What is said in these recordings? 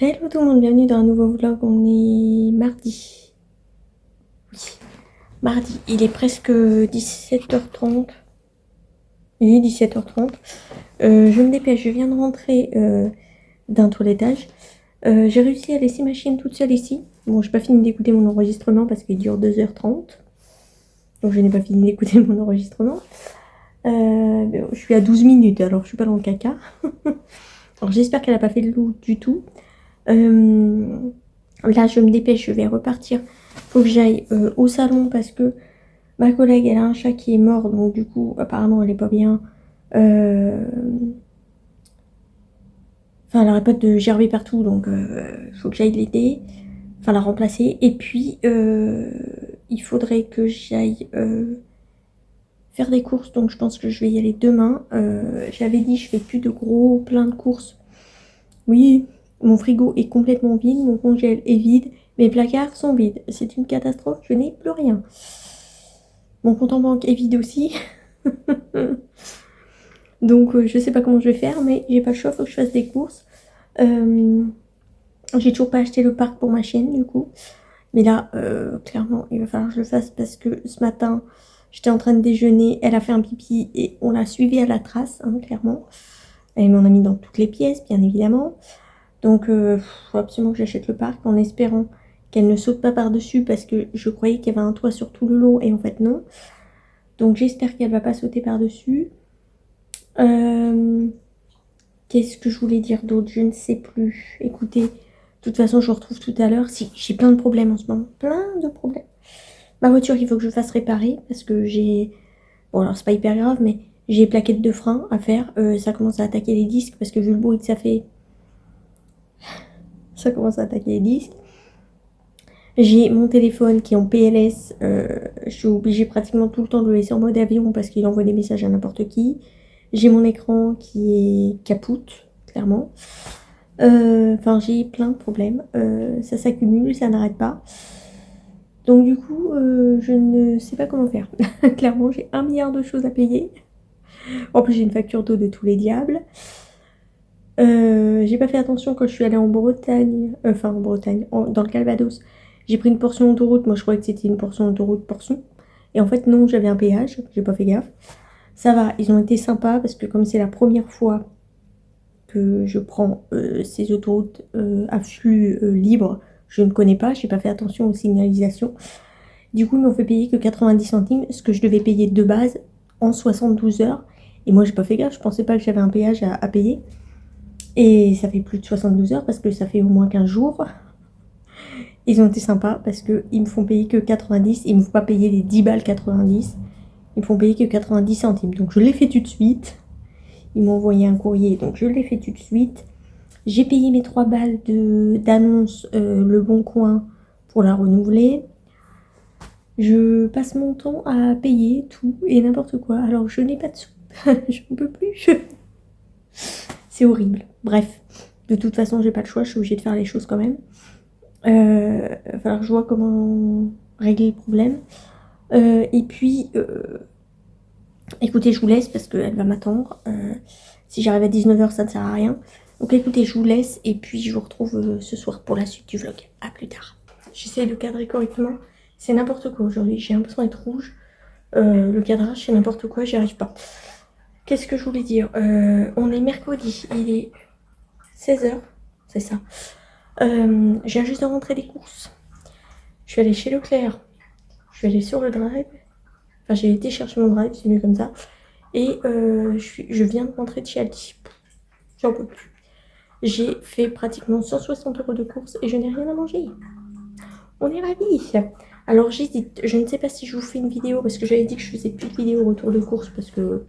Hello tout le monde, bienvenue dans un nouveau vlog. On est mardi. Oui, mardi. Il est presque 17h30. Oui, 17h30. Je me dépêche, je viens de rentrer d'un toilettage. J'ai réussi à laisser ma chienne toute seule ici. Bon, j'ai pas fini d'écouter mon enregistrement parce qu'il dure 2h30. Donc je n'ai pas fini d'écouter mon enregistrement. Mais bon, je suis à 12 minutes, alors je suis pas dans le caca. Alors j'espère qu'elle n'a pas fait le loup du tout. Là, je me dépêche, je vais repartir. Faut que j'aille au salon parce que ma collègue, elle a un chat qui est mort. Donc, du coup, apparemment, elle est pas bien. Enfin, elle arrête pas de gerber partout. Donc, faut que j'aille l'aider. Enfin, la remplacer. Et puis, il faudrait que j'aille faire des courses. Donc, je pense que je vais y aller demain. J'avais dit, je fais plus de gros plein de courses. Oui, mon frigo est complètement vide, mon congèle est vide, mes placards sont vides. C'est une catastrophe, je n'ai plus rien. Mon compte en banque est vide aussi. Donc je sais pas comment je vais faire, mais j'ai pas le choix, faut que je fasse des courses. J'ai toujours pas acheté le parc pour ma chienne du coup. Mais là, clairement, il va falloir que je le fasse parce que ce matin, j'étais en train de déjeuner, elle a fait un pipi et on l'a suivi à la trace, hein, clairement. Elle m'en a mis dans toutes les pièces, bien évidemment. Donc, faut absolument que j'achète le parc en espérant qu'elle ne saute pas par-dessus parce que je croyais qu'il y avait un toit sur tout le long et en fait non. Donc, j'espère qu'elle va pas sauter par-dessus. Qu'est-ce que je voulais dire d'autre? Je ne sais plus. Écoutez, de toute façon, je vous retrouve tout à l'heure. Si, j'ai plein de problèmes en ce moment. Plein de problèmes. Ma voiture, il faut que je fasse réparer parce que j'ai... Bon, alors, c'est pas hyper grave, mais j'ai les plaquettes de frein à faire. Ça commence à attaquer les disques parce que vu le bruit que ça fait, ça commence à attaquer les disques. J'ai mon téléphone qui est en PLS. Je suis obligée pratiquement tout le temps de le laisser en mode avion parce qu'il envoie des messages à n'importe qui. J'ai mon écran qui est capoute, clairement. Enfin, j'ai plein de problèmes. Ça s'accumule, ça n'arrête pas. Donc du coup, je ne sais pas comment faire. Clairement, j'ai 1 milliard de choses à payer. En plus, j'ai une facture d'eau de tous les diables. J'ai pas fait attention quand je suis allée en Bretagne. Enfin, en Bretagne, dans le Calvados. J'ai pris une portion autoroute. Moi, je croyais que c'était une portion autoroute portion. Et en fait, non, j'avais un péage. J'ai pas fait gaffe. Ça va, ils ont été sympas parce que comme c'est la première fois que je prends ces autoroutes à flux libre, je ne connais pas, j'ai pas fait attention aux signalisations. Du coup, ils m'ont fait payer que 90 centimes, ce que je devais payer de base en 72 heures. Et moi, j'ai pas fait gaffe, je pensais pas que j'avais un péage à payer. Et ça fait plus de 72 heures parce que ça fait au moins 15 jours. Ils ont été sympas parce qu'ils me font payer que 90, ils me font pas payer les 10 balles 90. Ils me font payer que 90 centimes. Donc je l'ai fait tout de suite. Ils m'ont envoyé un courrier, donc je l'ai fait tout de suite. J'ai payé mes 3 balles d'annonce Le Bon Coin pour la renouveler. Je passe mon temps à payer tout et n'importe quoi. Alors je n'ai pas de sous. Je ne peux plus. C'est horrible. Bref, de toute façon, j'ai pas le choix. Je suis obligée de faire les choses quand même. Il va falloir que je vois comment régler le problème. Et puis, écoutez, je vous laisse parce qu'elle va m'attendre. Si j'arrive à 19h, ça ne sert à rien. Donc écoutez, je vous laisse et puis je vous retrouve ce soir pour la suite du vlog. A plus tard. J'essaie de cadrer correctement. C'est n'importe quoi aujourd'hui. J'ai l'impression d'être rouge. Le cadrage, c'est n'importe quoi. J'y arrive pas. Qu'est-ce que je voulais dire? On est mercredi. Il est 16h. C'est ça. Je viens juste de rentrer des courses. Je suis allée chez Leclerc. Je suis allée sur le drive. Enfin, j'ai été chercher mon drive, c'est mieux comme ça. Et je viens de rentrer de chez Aldi. J'en peux plus. J'ai fait pratiquement 160 € de courses et je n'ai rien à manger. On est ravis. Alors j'hésite. Je ne sais pas si je vous fais une vidéo parce que j'avais dit que je faisais plus de vidéos retour de courses parce que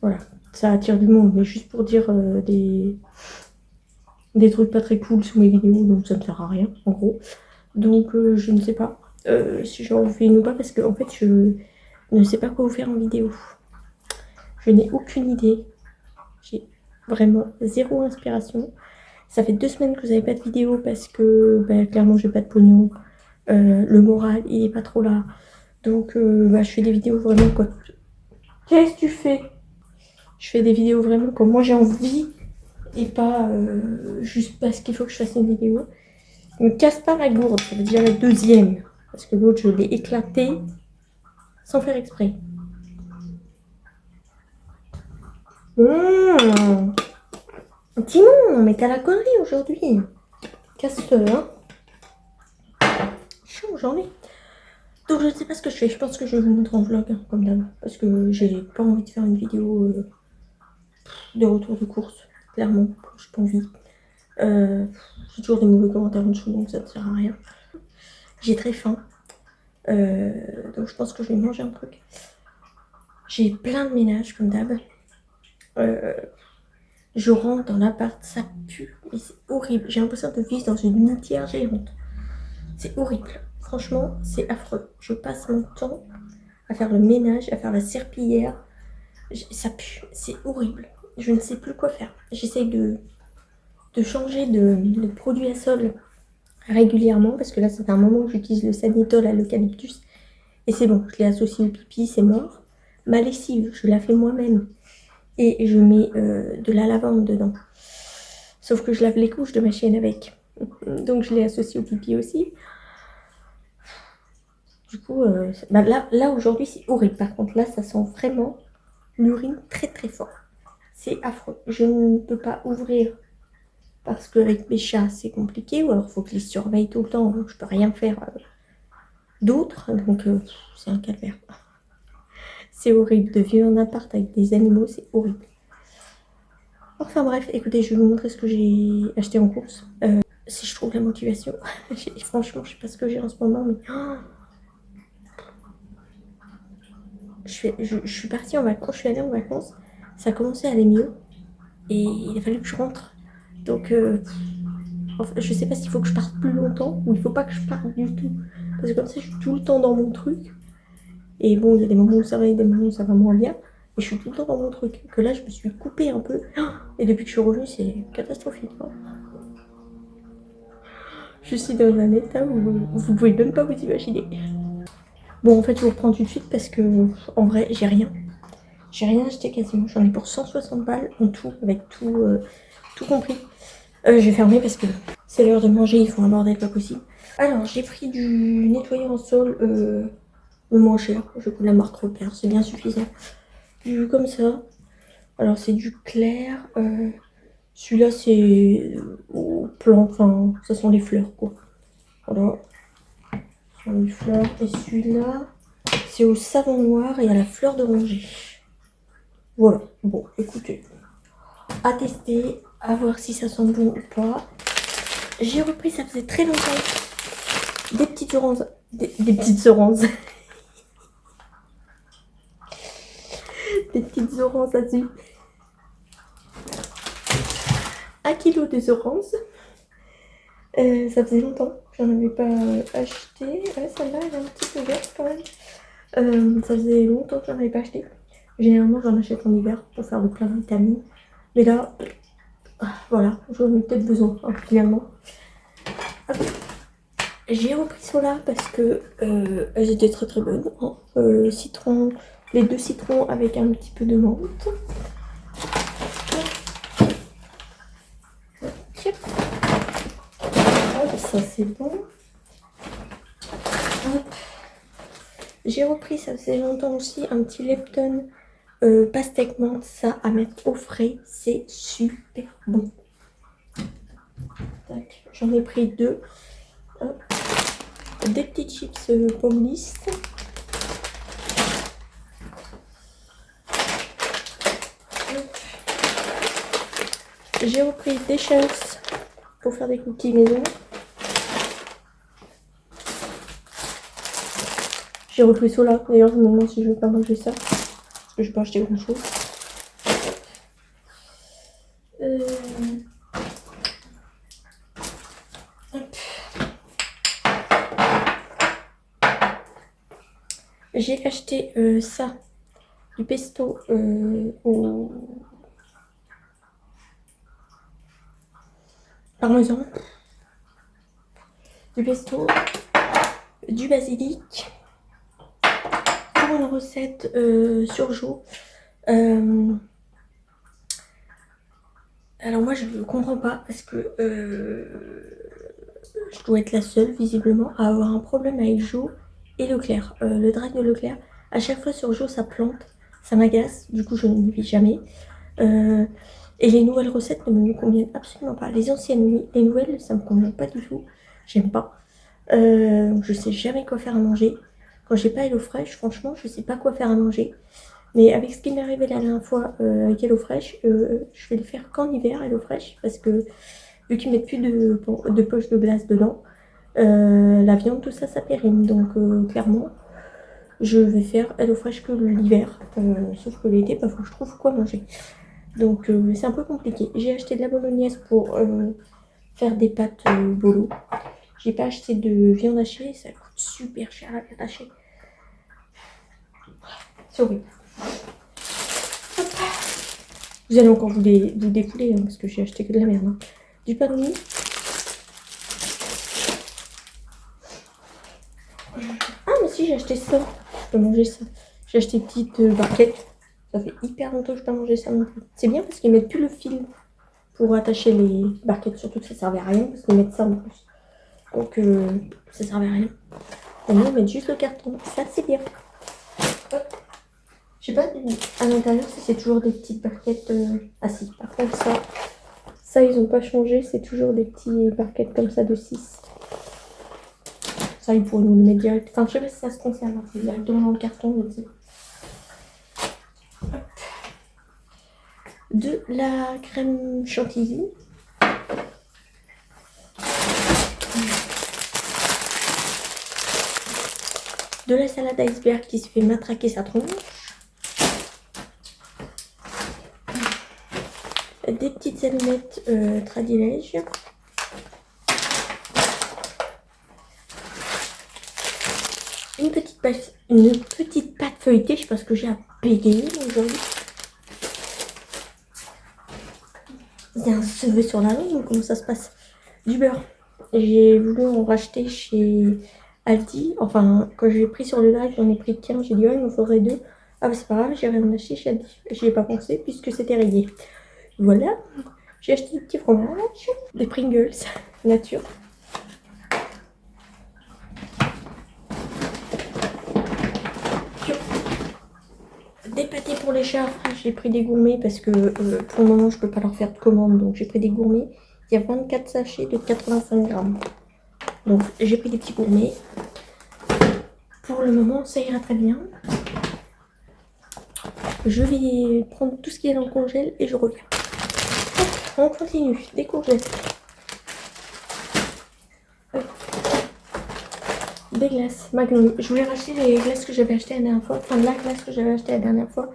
voilà, ça attire du monde. Mais juste pour dire des trucs pas très cool sous mes vidéos, donc ça ne sert à rien en gros. Donc je ne sais pas si j'en fais une ou pas parce que en fait je ne sais pas quoi vous faire en vidéo. Je n'ai aucune idée. J'ai vraiment zéro inspiration. Ça fait 2 semaines que vous n'avez pas de vidéo parce que bah, clairement j'ai pas de pognon. Le moral il est pas trop là. Donc bah, je fais des vidéos vraiment Qu'est-ce que tu fais? Je fais des vidéos vraiment comme moi j'ai envie. et pas juste parce qu'il faut que je fasse une vidéo. Ne me casse pas ma gourde, c'est déjà la deuxième. Parce que l'autre, je l'ai éclatée sans faire exprès. Timon, mais t'as la connerie aujourd'hui. Casse-toi, hein. Chaud, j'en ai. Donc je ne sais pas ce que je fais. Je pense que je vais vous montrer en vlog, hein, comme d'hab. Parce que j'ai pas envie de faire une vidéo de retour de course. Clairement, j'ai pas envie. J'ai toujours des mauvais commentaires en dessous, donc ça ne sert à rien. J'ai très faim. Donc je pense que je vais manger un truc. J'ai plein de ménage, comme d'hab. Je rentre dans l'appart, ça pue. Mais c'est horrible. J'ai l'impression de vivre dans une litière géante. C'est horrible. Franchement, c'est affreux. Je passe mon temps à faire le ménage, à faire la serpillière. Ça pue. C'est horrible. Je ne sais plus quoi faire. J'essaye de changer de produit à sol régulièrement parce que là, ça fait un moment que j'utilise le Sanitol à l'eucalyptus. Et c'est bon, je l'ai associé au pipi, c'est mort. Ma lessive, je la fais moi-même. Et je mets de la lavande dedans. Sauf que je lave les couches de ma chienne avec. Donc je l'ai associé au pipi aussi. Du coup, bah là aujourd'hui c'est horrible. Par contre là ça sent vraiment l'urine très très fort. C'est affreux. Je ne peux pas ouvrir parce qu'avec mes chats c'est compliqué. Ou alors il faut que je les surveille tout le temps. Donc je peux rien faire d'autre. Donc c'est un calvaire. C'est horrible de vivre en appart avec des animaux. C'est horrible. Enfin bref, écoutez, je vais vous montrer ce que j'ai acheté en course. Si je trouve la motivation. Franchement, je sais pas ce que j'ai en ce moment, mais... Oh, je suis partie en vacances, je suis allée en vacances. Ça a commencé à aller mieux. Et il a fallu que je rentre. Donc, enfin, je sais pas s'il faut que je parte plus longtemps ou il faut pas que je parte du tout. Parce que comme ça, je suis tout le temps dans mon truc. Et bon, il y a des moments où ça va et des moments où ça va moins bien. Mais je suis tout le temps dans mon truc. Que là, je me suis coupée un peu. Et depuis que je suis revenue, c'est catastrophique. Je suis dans un état où vous pouvez même pas vous imaginer. Bon, en fait, je vous reprends tout de suite parce que, en vrai, j'ai rien. J'ai rien acheté quasiment. J'en ai pour 160 balles en tout, avec tout compris. Je vais fermer parce que c'est l'heure de manger, il faut un bordel pas possible. Alors, j'ai pris du nettoyant en sol le moins cher. Je prends la marque Repère, c'est bien suffisant. Du comme ça. Alors, c'est du clair. Celui-là, c'est au plan, enfin, ça sont les fleurs, quoi. Voilà. Ça sont les fleurs. Et celui-là, c'est au savon noir et à la fleur d'oranger. Voilà. Bon, écoutez. À tester, à voir si ça sent bon ou pas. J'ai repris, ça faisait très longtemps, des petites oranges. Des petites oranges. Des petites oranges azules. 1 kilo des oranges. Ça faisait longtemps que j'en avais pas acheté. Ouais, celle-là, elle est un petit peu verte quand même. Ça faisait longtemps que j'en avais pas acheté. Généralement, j'en achète en hiver pour faire le plein de vitamines. Mais là, voilà, j'en ai peut-être besoin, hein, finalement. Hop. J'ai repris ceux-là parce que elles étaient très très bonnes. Hein. Citron, les 2 citrons avec un petit peu de menthe. Ça c'est bon. J'ai repris, ça faisait longtemps aussi, un petit Lepton pastèque menthe, ça à mettre au frais, c'est super bon. J'en ai pris 2. Hop. Des petites chips pomme liste. J'ai repris des chances pour faire des cookies maison. J'ai repris ceux-là. D'ailleurs, je me demande si je vais pas manger ça. Parce que je vais pas acheter grand chose. J'ai acheté ça. Du pesto au parmesan. Du pesto. Du basilic. Pour une recette surgelée. Alors moi je ne comprends pas parce que je dois être la seule visiblement à avoir un problème avec Jo et Leclerc. Le drive de Leclerc, à chaque fois sur Jo ça plante, ça m'agace, du coup je ne vis jamais. Euh, et les nouvelles recettes ne me conviennent absolument pas. Les anciennes oui, les nouvelles ça me convient pas du tout, j'aime pas. Je sais jamais quoi faire à manger. Quand j'ai pas HelloFresh, franchement je sais pas quoi faire à manger. Mais avec ce qui m'est arrivé la dernière fois avec HelloFresh, je vais le faire qu'en hiver, HelloFresh, parce que vu qu'ils mettent plus de poche de glace dedans, la viande, tout ça, ça périme. Donc clairement, je vais faire HelloFresh que l'hiver. Sauf que l'été, il faut que je trouve quoi manger. Donc c'est un peu compliqué. J'ai acheté de la bolognaise pour faire des pâtes bolo. J'ai pas acheté de viande hachée, ça coûte super cher la viande hachée. C'est horrible. Vous allez encore vous défouler hein, parce que j'ai acheté que de la merde. Hein. Du pain de mie. Ah mais si j'ai acheté ça. Je peux manger ça. J'ai acheté une petite barquette. Ça fait hyper longtemps que je peux pas manger ça non plus. C'est bien parce qu'ils mettent plus le fil pour attacher les barquettes. Surtout que ça servait à rien parce qu'ils mettent ça en plus. Donc ça servait à rien. Et nous ils mettent juste le carton. Ça c'est bien. Hop. Je sais pas à l'intérieur si c'est toujours des petites barquettes. Ah si, par contre ça ils ont pas changé. C'est toujours des petits barquettes comme ça de 6. Ça, ils pourraient nous le mettre direct. Enfin, je sais pas si ça se conserve. Hein. C'est directement dans le carton, je sais. De la crème chantilly. De la salade iceberg qui se fait matraquer sa tronche. Des petites allumettes Tradilège. Une petite pâte feuilletée, je sais pas ce que j'ai à bégayer aujourd'hui. C'est un cheveu sur la langue, comment ça se passe? Du beurre. J'ai voulu en racheter chez Aldi. Enfin, quand je l'ai pris sur le drive, j'en ai pris 15. J'ai dit, oh, il me faudrait 2. Ah, bah, c'est pas grave, j'ai rien acheté chez Aldi. J'y ai pas pensé puisque c'était rayé. Voilà. J'ai acheté des petits fromages, des Pringles, nature. Des pâtés pour les chats, j'ai pris des gourmets parce que pour le moment je peux pas leur faire de commande, donc j'ai pris des gourmets. Il y a 24 sachets de 85 grammes. Donc j'ai pris des petits gourmets. Pour le moment ça ira très bien. Je vais prendre tout ce qui est dans le congèle et je reviens. Hop, on continue, des courgettes. Des glaces Magnum. Je voulais racheter les glaces que j'avais achetées la dernière fois. Enfin, la glace que j'avais achetée la dernière fois.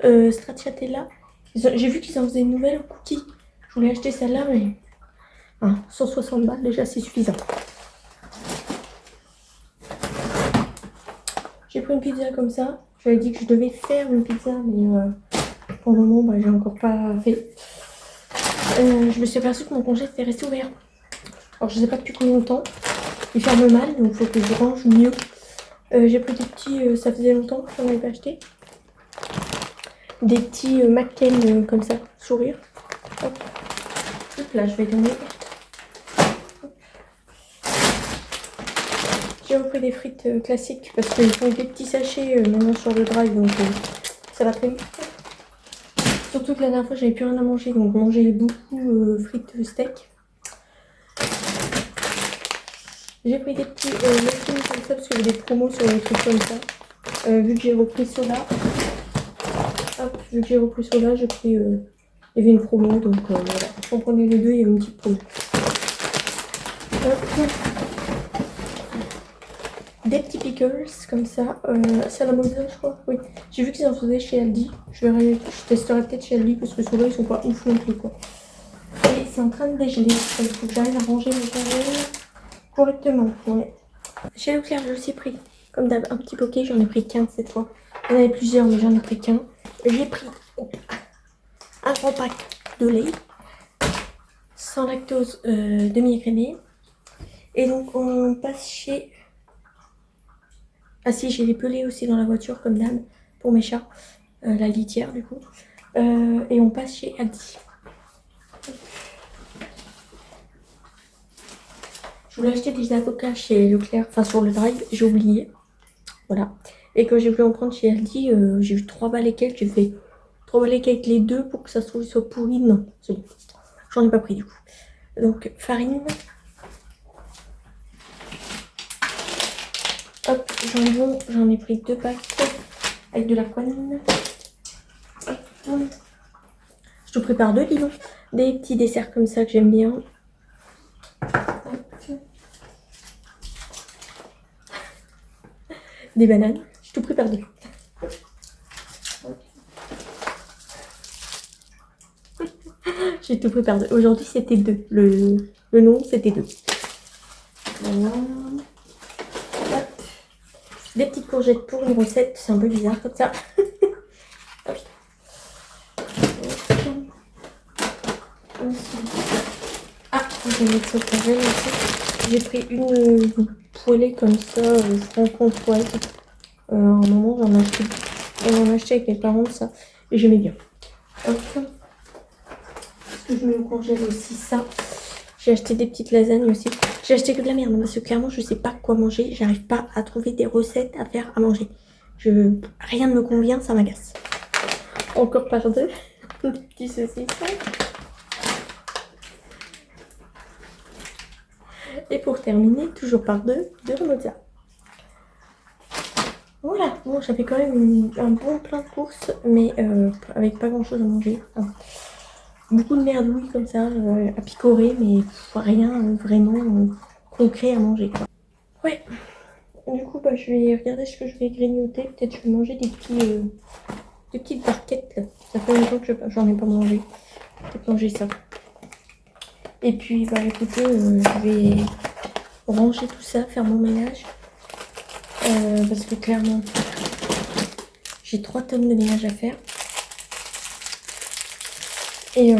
Stracciatella. J'ai vu qu'ils en faisaient une nouvelle cookie. Je voulais acheter celle-là, mais 160 balles, déjà, c'est suffisant. J'ai pris une pizza comme ça. J'avais dit que je devais faire une pizza, mais pour le moment, j'ai encore pas fait. Je me suis aperçue que mon congé était resté ouvert. Alors, je sais pas depuis combien de temps. Il ferme mal, donc il faut que je range mieux. J'ai pris des petits, ça faisait longtemps que j'en avais pas acheté. Des petits McCain comme ça, sourire. Hop. Hop là, je vais donner. J'ai repris des frites classiques parce qu'ils font des petits sachets maintenant sur le drive, donc ça va très vite. Surtout que la dernière fois, j'avais plus rien à manger, donc manger beaucoup frites steak. J'ai pris des petits muffins comme ça parce qu'il y avait des promos sur les trucs comme ça. Vu que j'ai repris Soda, j'ai pris. Il y avait une promo, donc voilà. Si on prenait les deux, il y avait une petite promo. Des petits pickles comme ça. C'est à la mozza, je crois. Oui. J'ai vu qu'ils en faisaient chez Aldi. Je testerai peut-être chez Aldi parce que ceux-là, ils sont pas ouf non plus, quoi. Et c'est en train de dégeler. Il faut que j'arrive à ranger mes congèles correctement. Ouais. Chez Leclerc, je aussi pris. Comme d'hab, un petit poké, j'en ai pris 15 cette fois. Il y en avait plusieurs, mais j'en ai pris qu'un. J'ai pris un grand pack de lait sans lactose demi-écrémé. Et donc, on passe chez... Ah si, j'ai les pelés aussi dans la voiture, comme d'hab, pour mes chats. La litière, du coup. Et on passe chez Aldi. Je voulais acheter des avocats chez Leclerc, enfin sur le drive, j'ai oublié. Voilà. Et quand j'ai voulu en prendre chez Aldi, j'ai eu 3 balles et quelques. J'ai fait 3 balles et quelques les deux pour que ça se trouve soit pourri. Non, c'est bon. J'en ai pas pris du coup. Donc, farine. Hop, jambon, j'en ai pris 2 packs avec de la quinine. Hop. Je te prépare 2, dis donc. Des petits desserts comme ça que j'aime bien. Hop. Des bananes. Je te prépare 2. J'ai tout préparé 2. Aujourd'hui, c'était 2. Le nom, c'était 2. Voilà. Des petites courgettes pour une recette, c'est un peu bizarre comme ça. Ah, je vais mettre ça au congèle aussi. J'ai pris une poêlée comme ça, franc-comtoise. À un moment, on en achetait avec mes parents ça. Et j'aimais bien. Hop. Parce que je mets au congèle aussi ça. J'ai acheté des petites lasagnes aussi. J'ai acheté que de la merde parce que clairement je sais pas quoi manger. J'arrive pas à trouver des recettes à faire à manger. Rien ne me convient, ça m'agace. Encore par 2. Des petits saucissons. Et pour terminer, toujours par 2, de mozza. Voilà, bon j'avais quand même un bon plein de courses, mais avec pas grand chose à manger. Enfin, beaucoup de merdouilles comme ça, à picorer, mais rien vraiment concret à manger, quoi. Ouais, du coup, bah, je vais regarder ce que je vais grignoter. Peut-être je vais manger des petites barquettes, là. Ça fait longtemps que j'en ai pas mangé. Peut-être manger ça. Et puis, bah, écoutez, je vais ranger tout ça, faire mon ménage. Parce que clairement, j'ai 3 tonnes de ménage à faire. Et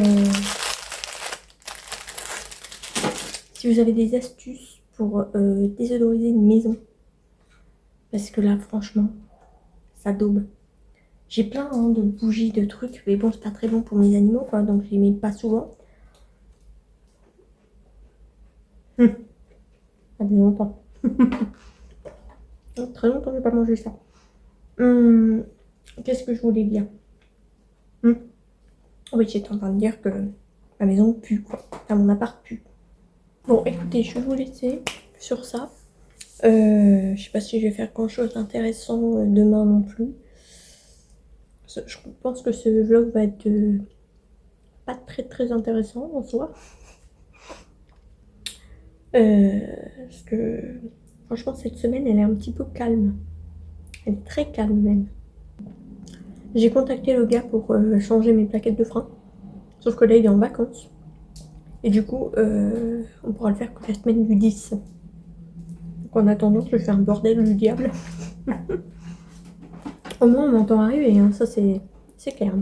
si vous avez des astuces pour désodoriser une maison, parce que là, franchement, ça daube. J'ai plein de bougies, de trucs, mais bon, c'est pas très bon pour mes animaux, quoi, donc je les mets pas souvent. Ça fait longtemps. Très longtemps que j'ai pas mangé ça. Qu'est-ce que je voulais dire? Oui, j'étais en train de dire que ma maison pue, quoi. Enfin, mon appart pue. Bon, écoutez, je vais vous laisser sur ça. Je sais pas si je vais faire grand chose d'intéressant demain non plus. Je pense que ce vlog va être pas très intéressant en soi. Parce que franchement cette semaine elle est un petit peu calme. Elle est très calme même. J'ai contacté le gars pour changer mes plaquettes de frein. Sauf que là il est en vacances. Et du coup on pourra le faire que la semaine du 10. Donc en attendant je vais faire un bordel du diable. Au moins on m'entend arriver, hein. Ça c'est clair.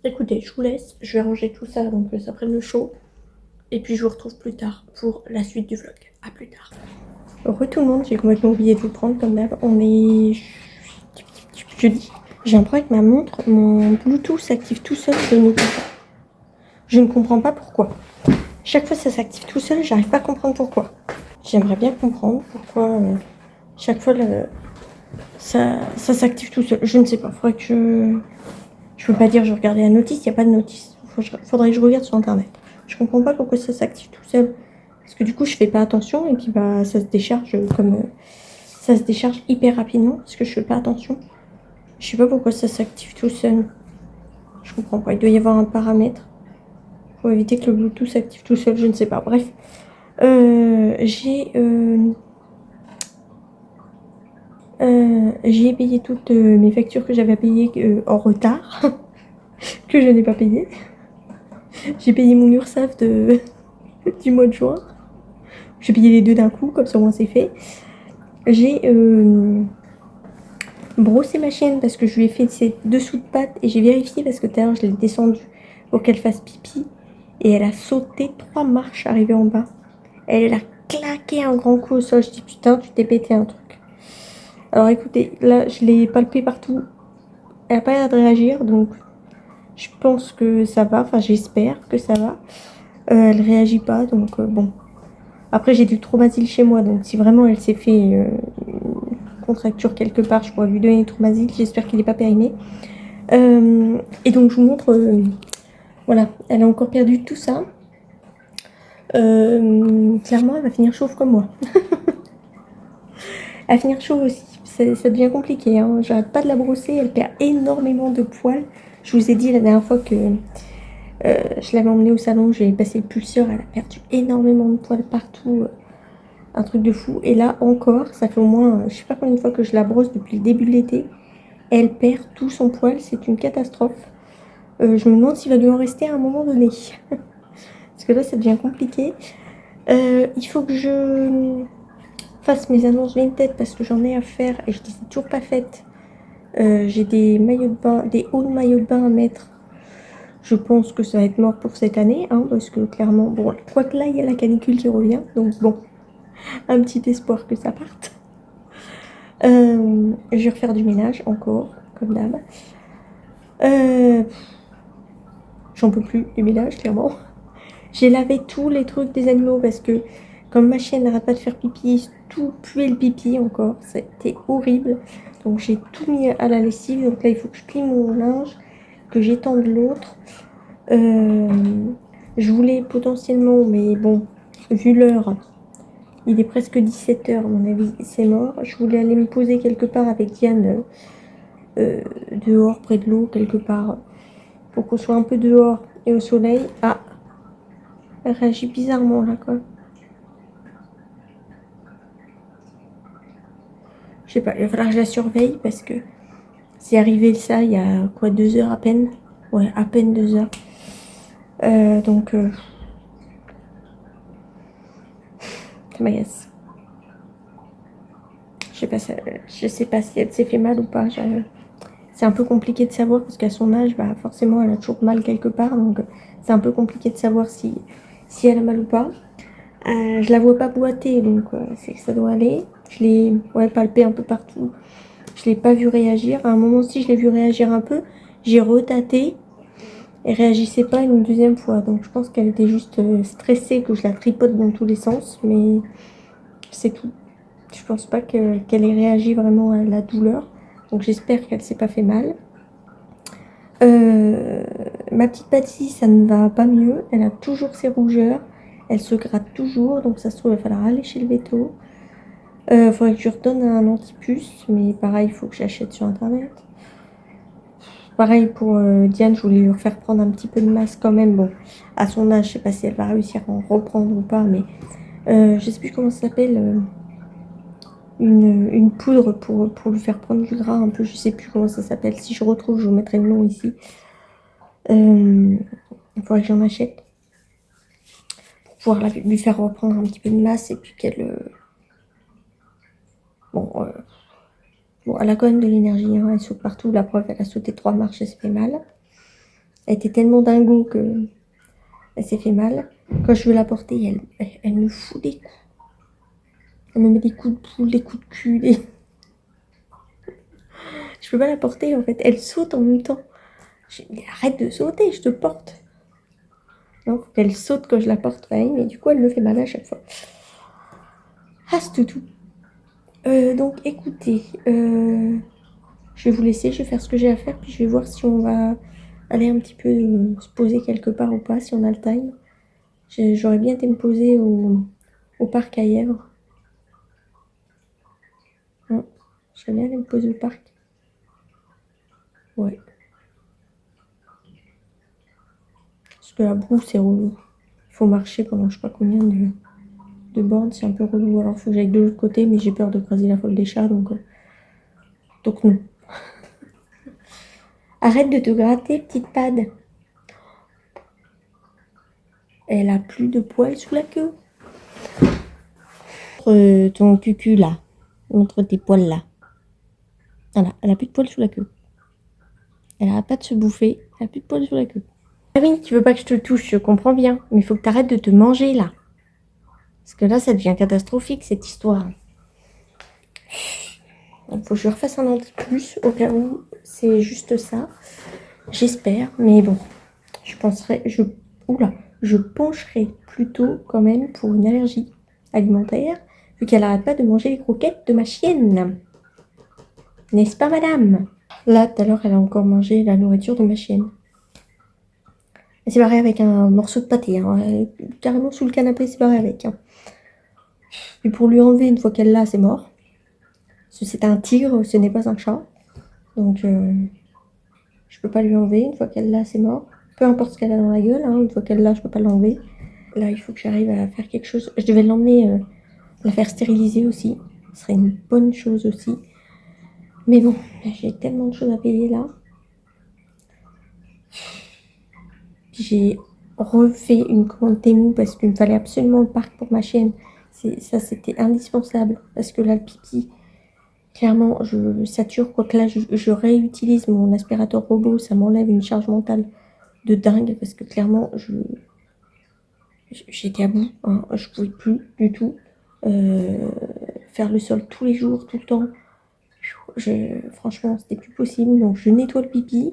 Écoutez, je vous laisse. Je vais ranger tout ça donc que ça prenne le chaud. Et puis je vous retrouve plus tard pour la suite du vlog. A plus tard. Re tout le monde, j'ai complètement oublié de vous prendre comme d'hab. On est jeudi. J'ai un problème avec ma montre. Mon Bluetooth s'active tout seul. Je ne comprends pas pourquoi. Chaque fois ça s'active tout seul, j'arrive pas à comprendre pourquoi. J'aimerais bien comprendre pourquoi chaque fois ça s'active tout seul. Je ne sais pas. Faudrait que je peux pas dire je regardais la notice, il n'y a pas de notice. Faudrait que je regarde sur internet. Je comprends pas pourquoi ça s'active tout seul. Parce que du coup je fais pas attention et puis bah ça se décharge comme ça se décharge hyper rapidement parce que je fais pas attention. Je sais pas pourquoi ça s'active tout seul. Je comprends pas. Il doit y avoir un paramètre pour éviter que le Bluetooth s'active tout seul. Je ne sais pas. Bref, j'ai payé toutes mes factures que j'avais à payer en retard que je n'ai pas payé. J'ai payé mon URSSAF du mois de juin. J'ai payé les 2 d'un coup, comme ça au moins c'est fait. J'ai brossé ma chienne parce que je lui ai fait ses dessous de pattes et j'ai vérifié parce que tout à l'heure je l'ai descendue pour qu'elle fasse pipi. Et elle a sauté 3 marches arrivée en bas. Elle a claqué un grand coup au sol. Je dis putain, tu t'es pété un truc. Alors écoutez, là je l'ai palpé partout. Elle n'a pas l'air de réagir donc Je pense que ça va, enfin j'espère que ça va. Elle réagit pas, donc bon. Après j'ai du Traumasil chez moi, donc si vraiment elle s'est fait une contracture quelque part, je pourrais lui donner du Traumasil. J'espère qu'il n'est pas périmé. Et donc je vous montre, voilà, elle a encore perdu tout ça. Clairement, elle va finir chauve comme moi. Elle va finir chauve aussi. Ça devient compliqué. Hein. J'arrête pas de la brosser. Elle perd énormément de poils. Je vous ai dit la dernière fois que je l'avais emmenée au salon. J'ai passé le pulseur. Elle a perdu énormément de poils partout. Un truc de fou. Et là encore, ça fait au moins, je sais pas combien de fois que je la brosse depuis le début de l'été. Elle perd tout son poil. C'est une catastrophe. Je me demande s'il va lui en rester à un moment donné. Parce que là, ça devient compliqué. Il faut que je fasse mes annonces Vinted parce que j'en ai à faire et je les ai toujours pas faites. J'ai des maillots de bain, des hauts de maillots de bain à mettre. Je pense que ça va être mort pour cette année, hein, parce que clairement, bon, je crois que là, il y a la canicule qui revient. Donc bon, un petit espoir que ça parte. Je vais refaire du ménage encore, comme d'hab. J'en peux plus du ménage, clairement. J'ai lavé tous les trucs des animaux parce que comme ma chienne n'arrête pas de faire pipi, tout puait le pipi encore. C'était horrible. Donc j'ai tout mis à la lessive. Donc là, il faut que je plie mon linge, que j'étende l'autre. Je voulais potentiellement, mais bon, vu l'heure, il est presque 17 h, à mon avis, c'est mort. Je voulais aller me poser quelque part avec Diane, dehors, près de l'eau, quelque part, pour qu'on soit un peu dehors et au soleil. Ah, elle réagit bizarrement là, quoi. Je sais pas, il va falloir que je la surveille parce que c'est arrivé ça il y a quoi, 2 heures à peine. Ouais, à peine 2 heures. Donc, ça m'agace. Je sais pas si elle s'est fait mal ou pas. C'est un peu compliqué de savoir parce qu'à son âge, bah, forcément, elle a toujours mal quelque part. Donc, c'est un peu compliqué de savoir si elle a mal ou pas. Je la vois pas boiter, donc c'est que ça doit aller. Je l'ai palpé un peu partout. Je l'ai pas vu réagir. À un moment aussi, je l'ai vu réagir un peu. J'ai retâté. Elle réagissait pas une deuxième fois. Donc je pense qu'elle était juste stressée que je la tripote dans tous les sens. Mais c'est tout. Je pense pas qu'elle ait réagi vraiment à la douleur. Donc j'espère qu'elle s'est pas fait mal. Ma petite Patty, ça ne va pas mieux. Elle a toujours ses rougeurs. Elle se gratte toujours. Donc ça se trouve, il va falloir aller chez le véto. Faudrait que je redonne un antipuce. Mais pareil, il faut que j'achète sur internet. Pareil pour Diane, je voulais lui faire prendre un petit peu de masse quand même. Bon, à son âge, je sais pas si elle va réussir à en reprendre ou pas, mais je sais plus comment ça s'appelle. Une poudre pour lui faire prendre du gras un peu, je sais plus comment ça s'appelle. Si je retrouve, je vous mettrai le nom ici. Il faudrait que j'en achète pour pouvoir lui faire reprendre un petit peu de masse et puis qu'elle... Bon, elle a quand même de l'énergie, hein, elle saute partout. La preuve, elle a sauté 3 marches, elle s'est fait mal. Elle était tellement dingo que elle s'est fait mal. Quand je veux la porter, elle me fout des coups. Elle me met des coups de poule, des coups de cul. Je peux pas la porter en fait. Elle saute en même temps. Je dis, mais arrête de sauter, je te porte. Non, faut qu'elle saute quand je la porte. Ouais, mais du coup, elle me fait mal à chaque fois. Ah, c'est tout. Donc écoutez, je vais vous laisser, je vais faire ce que j'ai à faire, puis je vais voir si on va aller un petit peu se poser quelque part ou pas, si on a le time. J'aurais bien été me poser au parc à Yèvre. J'aurais bien aller me poser au parc. Ouais. Parce que la boue, c'est relou. Il faut marcher pendant je sais pas combien de bornes, c'est un peu relou. Alors il faut que j'aille de l'autre côté, mais j'ai peur de croiser la folle des chats, donc non. Arrête de te gratter, petite pad. Elle a plus de poils sous la queue. Montre ton cucu là. Montre tes poils là. Voilà, elle a plus de poils sous la queue. Elle arrête pas de se bouffer. Elle a plus de poils sous la queue. Ah oui, tu veux pas que je te touche, je comprends bien. Mais il faut que tu arrêtes de te manger là. Parce que là, ça devient catastrophique cette histoire. Il faut que je refasse un anti-plus au cas où c'est juste ça. J'espère, mais bon, je pencherai plutôt quand même pour une allergie alimentaire, vu qu'elle n'arrête pas de manger les croquettes de ma chienne. N'est-ce pas, madame? Là, tout à l'heure, elle a encore mangé la nourriture de ma chienne. Elle s'est barrée avec un morceau de pâté, hein. Carrément sous le canapé, elle s'est barrée avec. Hein. Et pour lui enlever, une fois qu'elle l'a, c'est mort. C'est un tigre, ce n'est pas un chat. Donc, je peux pas lui enlever. Une fois qu'elle l'a, c'est mort. Peu importe ce qu'elle a dans la gueule, hein, une fois qu'elle l'a, je peux pas l'enlever. Là, il faut que j'arrive à faire quelque chose. Je devais l'emmener, la faire stériliser aussi. Ce serait une bonne chose aussi. Mais bon, j'ai tellement de choses à payer là. J'ai refait une commande Temu parce qu'il me fallait absolument le parc pour ma chienne. Ça, c'était indispensable parce que là, le pipi, clairement, je sature. Quoique là, je réutilise mon aspirateur robot. Ça m'enlève une charge mentale de dingue parce que clairement, j'étais à bout. Hein, je pouvais plus du tout faire le sol tous les jours, tout le temps. Franchement, c'était plus possible. Donc, je nettoie le pipi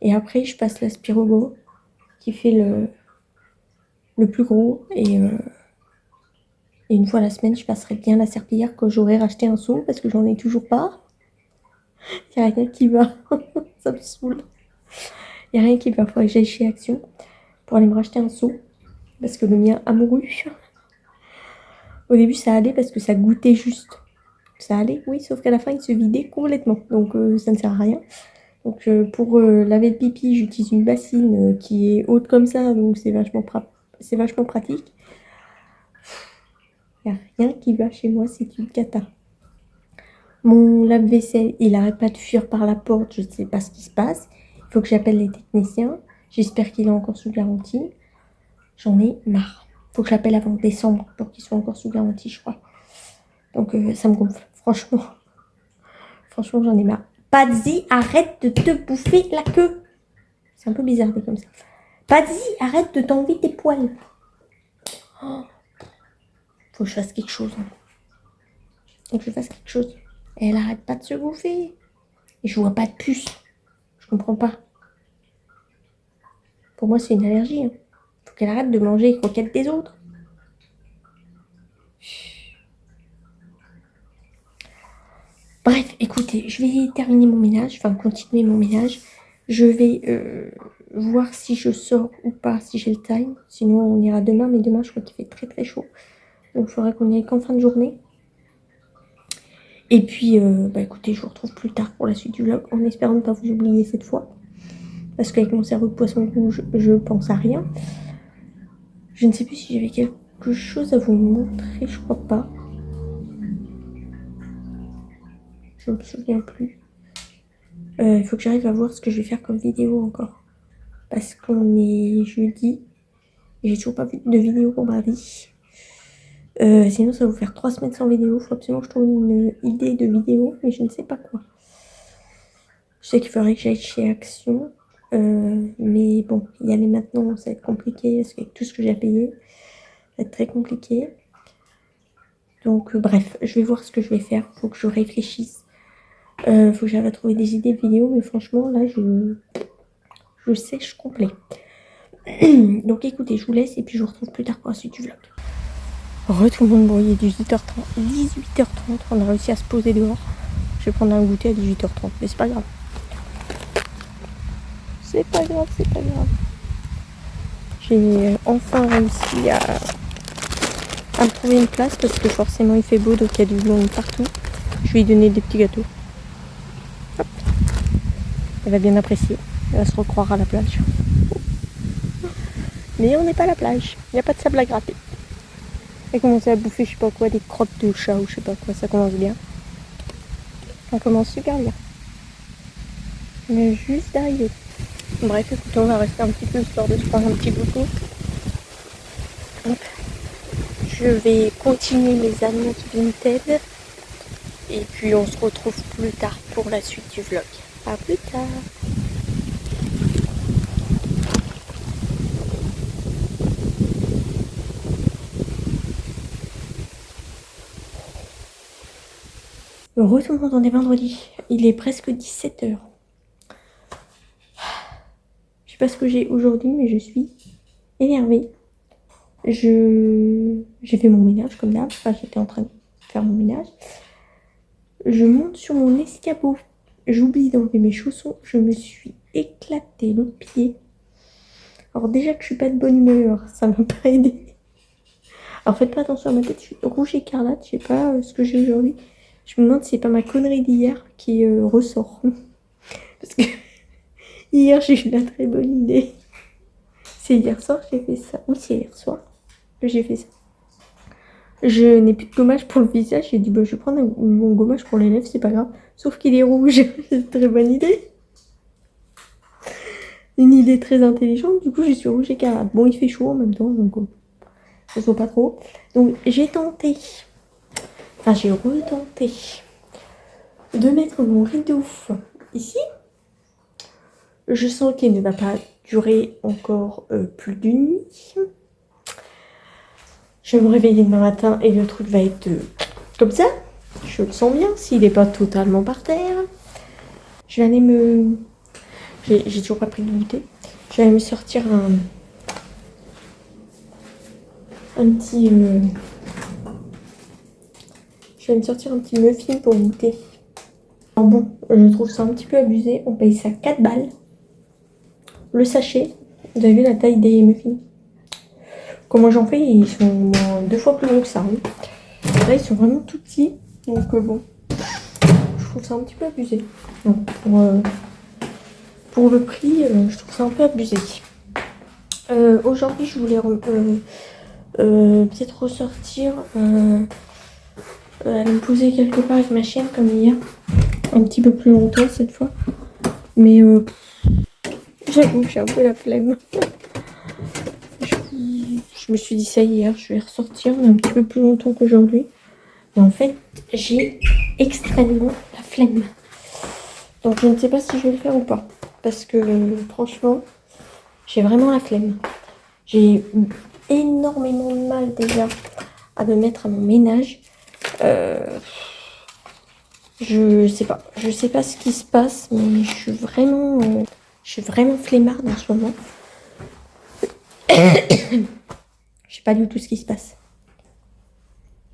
et après, je passe l'aspirobot qui fait le plus gros. Et une fois la semaine, je passerai bien la serpillière quand j'aurai racheté un seau parce que j'en ai toujours pas. Il n'y a rien qui va. Ça me saoule. Il n'y a rien qui va. Il faudrait que j'aille chez Action pour aller me racheter un seau parce que le mien a mouru. Au début, ça allait parce que ça goûtait juste. Ça allait, oui, sauf qu'à la fin, il se vidait complètement. Donc, ça ne sert à rien. Donc, pour laver le pipi, j'utilise une bassine qui est haute comme ça. Donc, c'est vachement pratique. Il n'y a rien qui va chez moi, c'est une cata. Mon lave-vaisselle, il n'arrête pas de fuir par la porte. Je ne sais pas ce qui se passe. Il faut que j'appelle les techniciens. J'espère qu'il est encore sous garantie. J'en ai marre. Il faut que j'appelle avant décembre pour qu'il soit encore sous garantie, je crois. Donc, ça me gonfle. Franchement, j'en ai marre. Patsy, arrête de te bouffer la queue. C'est un peu bizarre dit comme ça. Patsy, arrête de t'enlever tes poils. Oh, faut que je fasse quelque chose. Faut que je fasse quelque chose. Elle arrête pas de se bouffer. Et je vois pas de puce. Je comprends pas. Pour moi, c'est une allergie. Hein. Faut qu'elle arrête de manger les croquettes des autres. Bref, écoutez, je vais terminer mon ménage, enfin continuer mon ménage. Je vais voir si je sors ou pas, si j'ai le time. Sinon, on ira demain, mais demain, je crois qu'il fait très très chaud. Donc, il faudra qu'on y aille qu'en fin de journée. Et puis, écoutez, je vous retrouve plus tard pour la suite du vlog, en espérant ne pas vous oublier cette fois. Parce qu'avec mon cerveau de poisson rouge, je pense à rien. Je ne sais plus si j'avais quelque chose à vous montrer, je crois pas. Je ne me souviens plus. Il faut que j'arrive à voir ce que je vais faire comme vidéo encore. Parce qu'on est jeudi. Et j'ai toujours pas vu de vidéo pour ma vie. Sinon, ça va vous faire 3 semaines sans vidéo. Il faut absolument que je trouve une idée de vidéo, mais je ne sais pas quoi. Je sais qu'il faudrait que j'aille chez Action. Mais bon, y aller maintenant, ça va être compliqué. Parce qu'avec tout ce que j'ai à payer, ça va être très compliqué. Donc, bref, je vais voir ce que je vais faire. Il faut que je réfléchisse. Faut que j'arrive à trouver des idées de vidéos. Mais franchement, là, je sèche complet. Donc, écoutez, je vous laisse. Et puis, je vous retrouve plus tard pour la suite du vlog. Tout le monde, bon, il est 18h30, on a réussi à se poser dehors. Je vais prendre un goûter à 18h30, mais c'est pas grave. C'est pas grave. J'ai enfin réussi à me trouver une place parce que forcément il fait beau, donc il y a du monde partout. Je vais lui donner des petits gâteaux. Hop. Elle va bien apprécier. Elle va se recroire à la plage. Mais on n'est pas à la plage, il n'y a pas de sable à gratter. Elle commence à bouffer, je sais pas quoi, des crottes de chat ou je sais pas quoi, ça commence bien. Ça commence super bien. Mais juste d'arriver. Bref, écoutez, on va rester un petit peu histoire de se prendre un petit goût. Je vais continuer mes annonces Vinted. Et puis on se retrouve plus tard pour la suite du vlog. A plus tard. Heureux tout le monde, on est vendredi. Il est presque 17h. sais pas ce que j'ai aujourd'hui, mais je suis énervée. J'ai fait mon ménage comme d'hab. Enfin, j'étais en train de faire mon ménage. Je monte sur mon escabeau. J'oublie d'enlever mes chaussons. Je me suis éclaté le pied. Alors déjà que je suis pas de bonne humeur, ça m'a pas aidé. Alors faites pas attention à ma tête, je suis rouge écarlate. Je sais pas ce que j'ai aujourd'hui. Je me demande si c'est pas ma connerie d'hier qui ressort. Parce que hier, j'ai eu la très bonne idée. C'est hier soir que j'ai fait ça. Oui, c'est hier soir que j'ai fait ça. Je n'ai plus de gommage pour le visage. J'ai dit, bah, je vais prendre mon gommage pour les lèvres, c'est pas grave. Sauf qu'il est rouge. C'est une très bonne idée. Une idée très intelligente. Du coup, je suis rouge écarlate. Bon, il fait chaud en même temps, donc ça se voit pas trop. Donc, j'ai tenté. Enfin, j'ai retenté de mettre mon rideau ici. Je sens qu'il ne va pas durer encore plus d'une nuit. Je vais me réveiller demain matin et le truc va être comme ça. Je le sens bien, s'il n'est pas totalement par terre. Je vais aller me... J'ai toujours pas pris de goûter. Je vais aller me sortir un petit... Je vais me sortir un petit muffin pour goûter. Alors bon, je trouve ça un petit peu abusé. On paye ça 4 balles. Le sachet. Vous avez vu la taille des muffins? Comment j'en fais? Ils sont 2 fois plus gros que ça. Hein. Là, ils sont vraiment tout petits. Donc bon, je trouve ça un petit peu abusé. Donc, pour le prix, je trouve ça un peu abusé. Aujourd'hui, je voulais peut-être ressortir, aller me poser quelque part avec ma chienne comme hier. Un petit peu plus longtemps cette fois. Mais j'avoue que j'ai un peu la flemme. Je me suis dit ça hier, je vais ressortir mais un petit peu plus longtemps qu'aujourd'hui. Mais en fait, j'ai extrêmement la flemme. Donc je ne sais pas si je vais le faire ou pas. Parce que franchement, j'ai vraiment la flemme. J'ai énormément de mal déjà à me mettre à mon ménage. Je sais pas ce qui se passe, mais je suis vraiment flemmarde en ce moment. Je sais pas du tout ce qui se passe.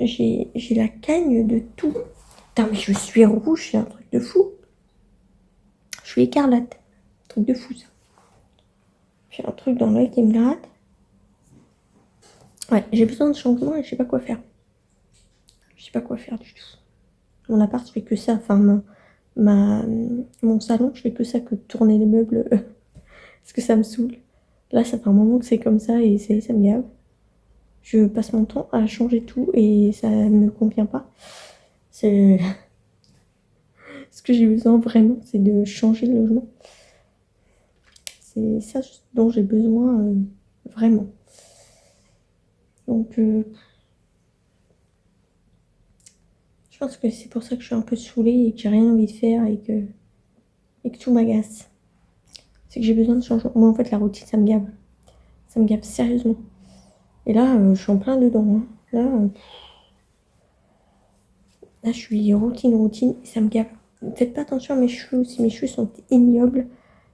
J'ai la cagne de tout. Putain, mais je suis rouge, c'est un truc de fou. Je suis écarlate. Un truc de fou, ça. J'ai un truc dans l'œil qui me gratte. Ouais, j'ai besoin de changement et je sais pas quoi faire. Je sais pas quoi faire du tout. Mon appart, je fais que ça. Enfin, mon salon, je fais que ça, que tourner les meubles. Parce que ça me saoule. Là, ça fait un moment que c'est comme ça et ça me gave. Je passe mon temps à changer tout et ça ne me convient pas. C'est... Ce que j'ai besoin vraiment, c'est de changer le logement. C'est ça dont j'ai besoin vraiment. Donc, je pense que c'est pour ça que je suis un peu saoulée et que j'ai rien envie de faire et que tout m'agace. C'est que j'ai besoin de changement. Moi, en fait, la routine, ça me gave. Ça me gave sérieusement. Et là, je suis en plein dedans. Hein. Là, je suis routine, et ça me gave. Faites pas attention à mes cheveux aussi. Mes cheveux sont ignobles.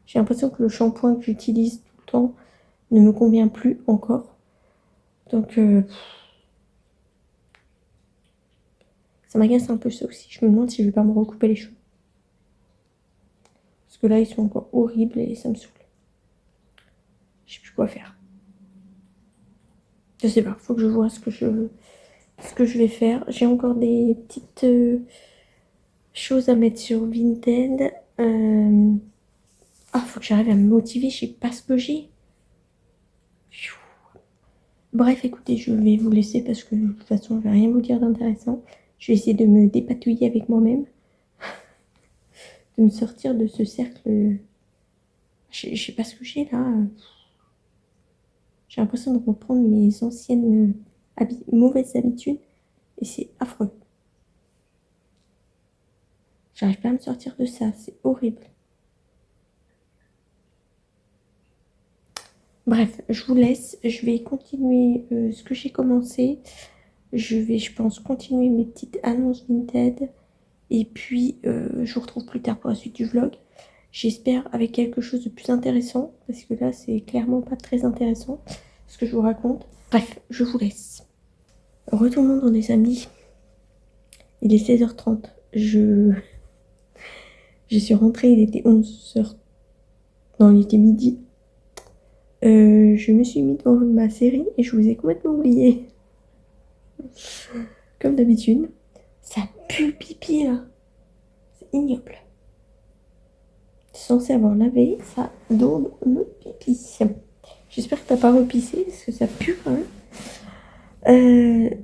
J'ai l'impression que le shampoing que j'utilise tout le temps ne me convient plus encore. Donc, ça m'agace un peu ça aussi. Je me demande si je vais pas me recouper les cheveux. Parce que là, ils sont encore horribles et ça me saoule. Je sais plus quoi faire. Je sais pas, faut que je vois ce que je vais faire. J'ai encore des petites choses à mettre sur Vinted. Faut que j'arrive à me motiver, je sais pas ce que j'ai. Bref, écoutez, je vais vous laisser parce que de toute façon, je vais rien vous dire d'intéressant. Je vais essayer de me dépatouiller avec moi-même. De me sortir de ce cercle. Je sais pas ce que j'ai là. J'ai l'impression de reprendre mes anciennes mauvaises habitudes. Et c'est affreux. J'arrive pas à me sortir de ça. C'est horrible. Bref, je vous laisse. Je vais continuer ce que j'ai commencé. Je vais, je pense, continuer mes petites annonces Vinted. Et puis, je vous retrouve plus tard pour la suite du vlog. J'espère avec quelque chose de plus intéressant, parce que là, c'est clairement pas très intéressant, ce que je vous raconte. Bref, je vous laisse. Retournons dans des samedis. Il est 16h30. Je suis rentrée, il était 11h. Non, il était midi. Je me suis mis devant ma série et je vous ai complètement oublié. Comme d'habitude. Ça pue pipi là. C'est ignoble. Censé avoir lavé, ça daube le pipi. J'espère que t'as pas repissé parce que ça pue quand même.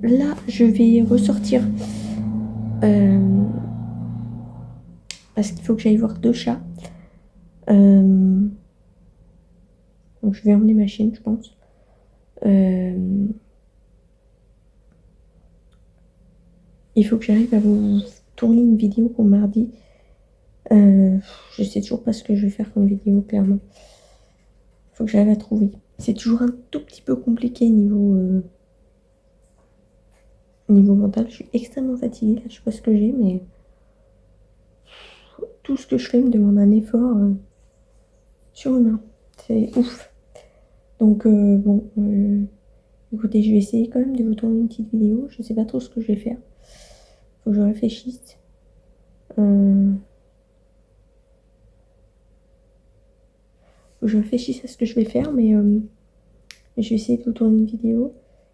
Là, je vais ressortir parce qu'il faut que j'aille voir 2 chats. Donc je vais emmener ma chienne, je pense. Il faut que j'arrive à vous tourner une vidéo pour mardi. Je sais toujours pas ce que je vais faire comme vidéo, clairement. Il faut que j'arrive à trouver. C'est toujours un tout petit peu compliqué niveau mental. Je suis extrêmement fatiguée, là, je sais pas ce que j'ai, mais tout ce que je fais me demande un effort surhumain. C'est ouf. Donc bon, écoutez, je vais essayer quand même de vous tourner une petite vidéo. Je sais pas trop ce que je vais faire. Faut que je réfléchisse. Faut que je réfléchisse à ce que je vais faire, mais je vais essayer de vous tourner une vidéo.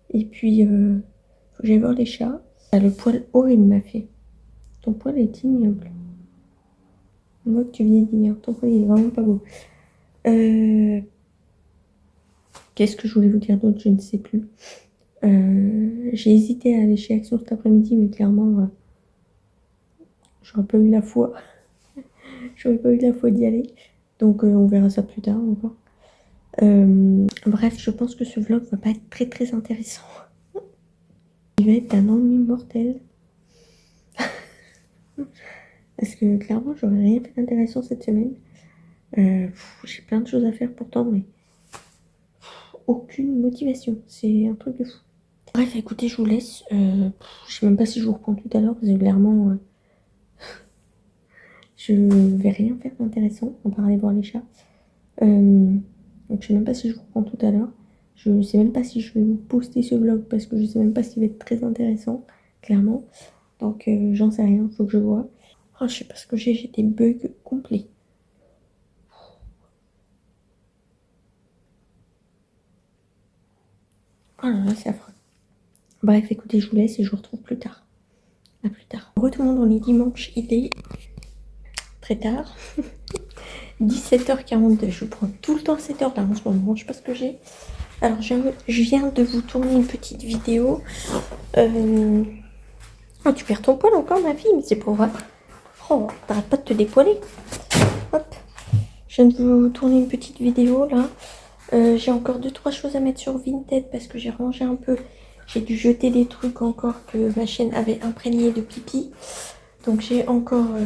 Et puis, faut que j'aille voir les chats. Ah, le poil horrible m'a fait. Ton poil est ignoble. On voit que tu vieillis, hein. Ton poil il est vraiment pas beau. Qu'est-ce que je voulais vous dire d'autre? Je ne sais plus. J'ai hésité à aller chez Action cet après-midi, mais clairement, j'aurais pas eu la foi. J'aurais pas eu la foi d'y aller. Donc on verra ça plus tard encore. Bref, je pense que ce vlog va pas être très très intéressant. Il va être d'un ennui mortel. Parce que clairement, j'aurais rien fait d'intéressant cette semaine. J'ai plein de choses à faire pourtant, mais aucune motivation. C'est un truc de fou. Bref, écoutez, je vous laisse. Je sais même pas si je vous reprends tout à l'heure, parce que clairement, je vais rien faire d'intéressant, à part aller voir les chats. Donc je sais même pas si je vous reprends tout à l'heure. Je sais même pas si je vais vous poster ce vlog, parce que je sais même pas s'il va être très intéressant, clairement. Donc j'en sais rien, faut que je vois. Oh, je sais pas ce que j'ai des bugs complets. Oh là là, c'est affreux. Bref, écoutez, je vous laisse et je vous retrouve plus tard. À plus tard. Retournons dans les dimanches, il est très tard. 17h42, je prends tout le temps cette heure là en ce moment, je sais pas ce que j'ai. Alors je viens de vous tourner une petite vidéo. Oh, tu perds ton poil encore ma fille, mais c'est pour vrai. Oh, t'arrêtes pas de te dépoiler. Hop. Je viens de vous tourner une petite vidéo là. J'ai encore 2-3 choses à mettre sur Vinted parce que j'ai rangé un peu. J'ai dû jeter des trucs encore que ma chienne avait imprégné de pipi. Donc j'ai encore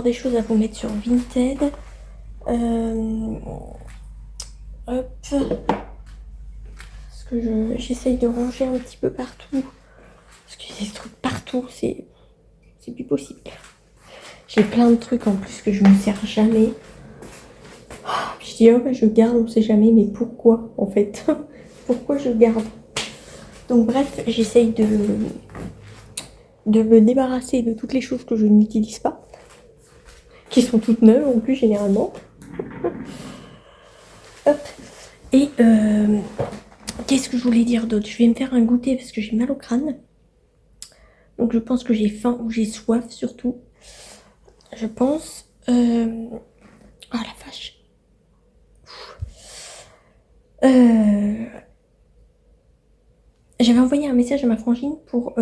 des choses à vous mettre sur Vinted. Hop. Parce que j'essaye de ranger un petit peu partout. Parce qu'il y a des trucs partout, c'est plus possible. J'ai plein de trucs en plus que je ne sers jamais. Je dis oh bah je garde, on sait jamais, mais pourquoi en fait? Pourquoi je garde? Donc bref, j'essaye de me débarrasser de toutes les choses que je n'utilise pas. Qui sont toutes neuves en plus généralement. Hop. Et qu'est-ce que je voulais dire d'autre? Je vais me faire un goûter parce que j'ai mal au crâne. Donc je pense que j'ai faim ou j'ai soif surtout. Je pense. Oh la vache. J'avais envoyé un message à ma frangine pour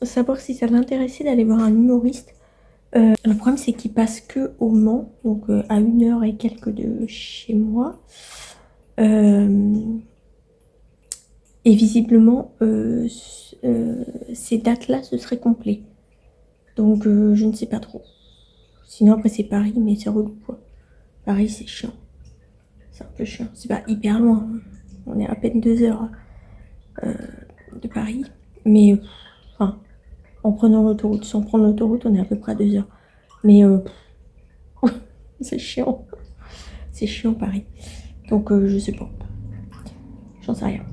savoir si ça l'intéressait d'aller voir un humoriste. Le problème c'est qu'il passe que au Mans, donc à 1h et quelques de chez moi. Et visiblement ces dates-là ce serait complet. Donc je ne sais pas trop. Sinon après c'est Paris, mais c'est relou quoi. Paris c'est chiant. C'est un peu chiant. C'est pas hyper loin. On est à peine 2 heures de Paris. Mais enfin, en prenant l'autoroute, sans prendre l'autoroute, on est à peu près à 2 heures. Mais c'est chiant. C'est chiant pareil. Donc je sais pas. J'en sais rien.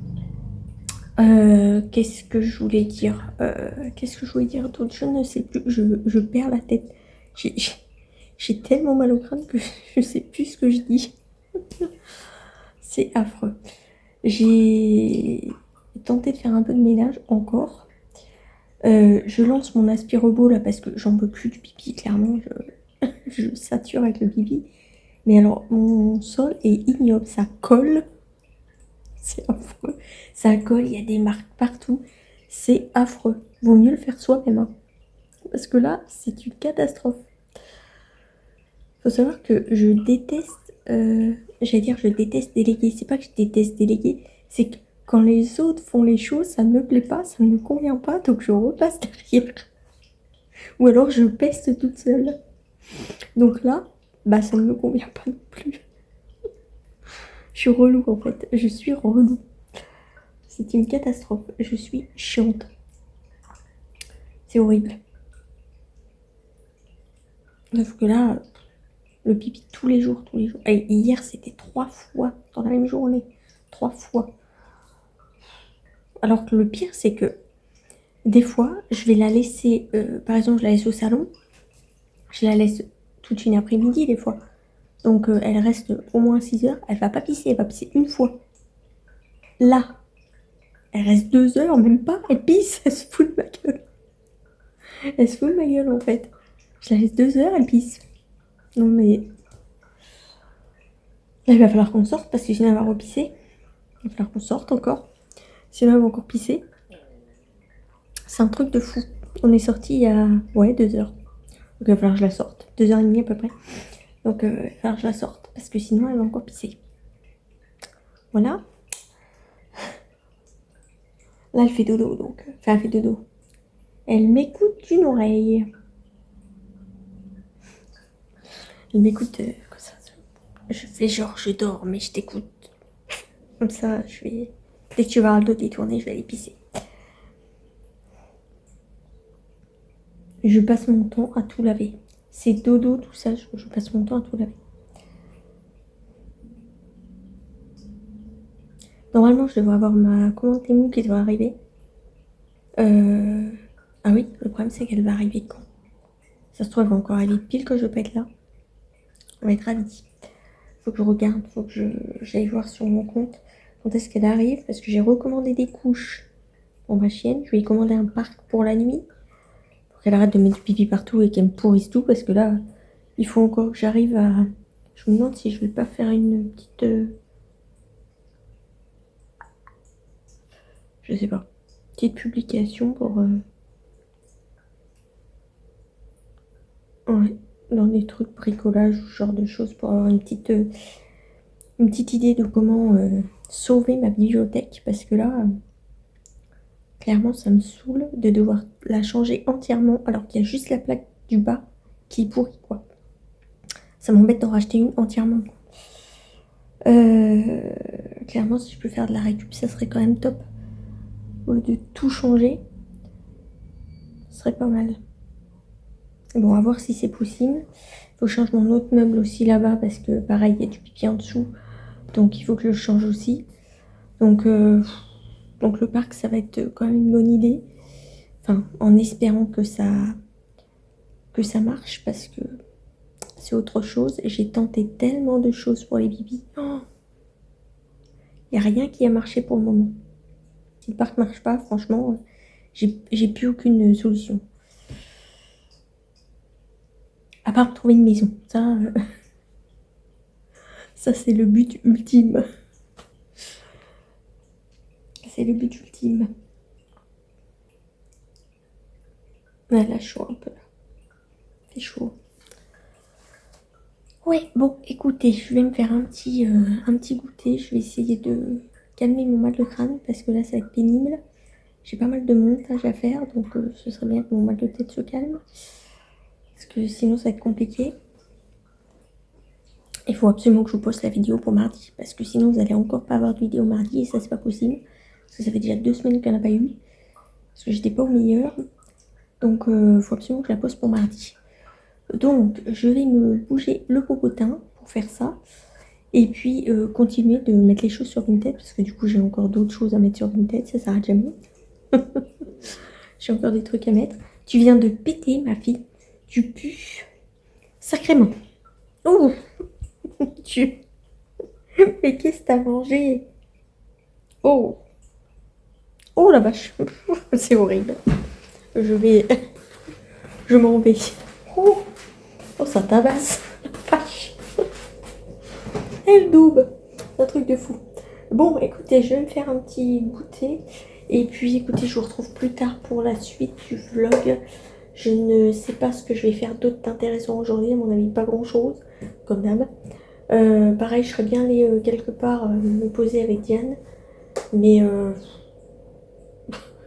Qu'est-ce que je voulais dire d'autre? Je ne sais plus. Je perds la tête. J'ai tellement mal au crâne que je sais plus ce que je dis. C'est affreux. J'ai tenté de faire un peu de ménage encore. Je lance mon aspirobot là parce que j'en peux plus du pipi, clairement. Je sature avec le pipi. Mais alors, mon sol est ignoble. Ça colle. C'est affreux. Ça colle, il y a des marques partout. C'est affreux. Vaut mieux le faire soi-même. Hein. Parce que là, c'est une catastrophe. Faut savoir que je déteste... je déteste déléguer. C'est pas que je déteste déléguer. C'est que quand les autres font les choses, ça ne me plaît pas, ça ne me convient pas. Donc je repasse derrière. Ou alors je peste toute seule. Donc là, bah ça ne me convient pas non plus. Je suis relou en fait. Je suis relou. C'est une catastrophe. Je suis chiante. C'est horrible. Sauf que là, le pipi tous les jours, tous les jours. Et hier, c'était 3 fois dans la même journée. 3 fois. Alors que le pire, c'est que des fois, je vais la laisser, par exemple, je la laisse au salon. Je la laisse toute une après-midi des fois. Donc elle reste au moins 6 heures. Elle va pas pisser, elle va pisser une fois. Là, elle reste 2 heures, même pas. Elle pisse, elle se fout de ma gueule. Elle se fout de ma gueule en fait. Je la laisse 2 heures, elle pisse. Non mais... Là, il va falloir qu'on sorte parce que sinon elle va repisser. Il va falloir qu'on sorte encore. Sinon elle va encore pisser. C'est un truc de fou. On est sorti il y a... Ouais, 2 heures. Donc il va falloir que je la sorte. 2h30 à peu près. Donc il va falloir que je la sorte. Parce que sinon elle va encore pisser. Voilà. Là elle fait dodo donc. Enfin elle fait dodo. Elle m'écoute d'une oreille. Elle m'écoute comme ça. Je fais genre je dors mais je t'écoute. Comme ça je vais... Dès que tu vas le dos détourné, je vais aller pisser. Je passe mon temps à tout laver. C'est dodo, tout ça, je passe mon temps à tout laver. Normalement, je devrais avoir ma commande Temu qui devrait arriver. Ah oui, le problème c'est qu'elle va arriver quand? Ça se trouve, elle va encore arriver pile quand je vais pas être là. On va être ravis. Faut que je regarde, faut que j'aille voir sur mon compte quand est-ce qu'elle arrive. Parce que j'ai recommandé des couches pour ma chienne. Je lui ai commandé un parc pour la nuit. Pour qu'elle arrête de mettre du pipi partout et qu'elle me pourrisse tout. Parce que là, il faut encore que j'arrive à... Je me demande si je vais pas faire une petite... Je sais pas. Petite publication pour... Ouais, dans des trucs bricolage, ce genre de choses pour avoir une petite idée de comment sauver ma bibliothèque. Parce que là, clairement, ça me saoule de devoir la changer entièrement alors qu'il y a juste la plaque du bas qui est pourrie, quoi. Ça m'embête d'en racheter une entièrement. Clairement, si je peux faire de la récup, ça serait quand même top. Au lieu de tout changer, ce serait pas mal. Bon, à voir si c'est possible. Il faut que je change mon autre meuble aussi là-bas parce que pareil, il y a du pipi en dessous. Donc il faut que je le change aussi. Donc le parc, ça va être quand même une bonne idée. Enfin, en espérant que ça marche parce que c'est autre chose. J'ai tenté tellement de choses pour les bibis. Oh, il n'y a rien qui a marché pour le moment. Si le parc ne marche pas, franchement, j'ai plus aucune solution. À part trouver une maison. Ça c'est le but ultime. C'est le but ultime. Ouais, là, chaud un peu. C'est chaud. Ouais, bon, écoutez, je vais me faire un petit goûter. Je vais essayer de calmer mon mal de crâne parce que là, ça va être pénible. J'ai pas mal de montage à faire, donc ce serait bien que mon mal de tête se calme. Parce que sinon, ça va être compliqué. Il faut absolument que je vous poste la vidéo pour mardi. Parce que sinon, vous allez encore pas avoir de vidéo mardi et ça, c'est pas possible. Parce que ça fait déjà 2 semaines qu'il n'y en a pas eu. Parce que j'étais pas au meilleur. Donc, il faut absolument que je la poste pour mardi. Donc, je vais me bouger le popotin pour faire ça. Et puis, continuer de mettre les choses sur Vinted. Parce que du coup, j'ai encore d'autres choses à mettre sur Vinted. Ça s'arrête jamais. J'ai encore des trucs à mettre. Tu viens de péter, ma fille. Tu pues sacrément. Oh. Tu... Mais qu'est-ce que t'as mangé? Oh. Oh la vache. C'est horrible. Je m'en vais. Oh, oh ça tabasse. La vache. Elle double. C'est un truc de fou. Bon, écoutez, je vais me faire un petit goûter. Et puis, écoutez, je vous retrouve plus tard pour la suite du vlog. Je ne sais pas ce que je vais faire d'autre d'intéressant aujourd'hui. À mon avis, pas grand-chose, comme d'hab. Pareil, je serais bien allée quelque part me poser avec Diane. Mais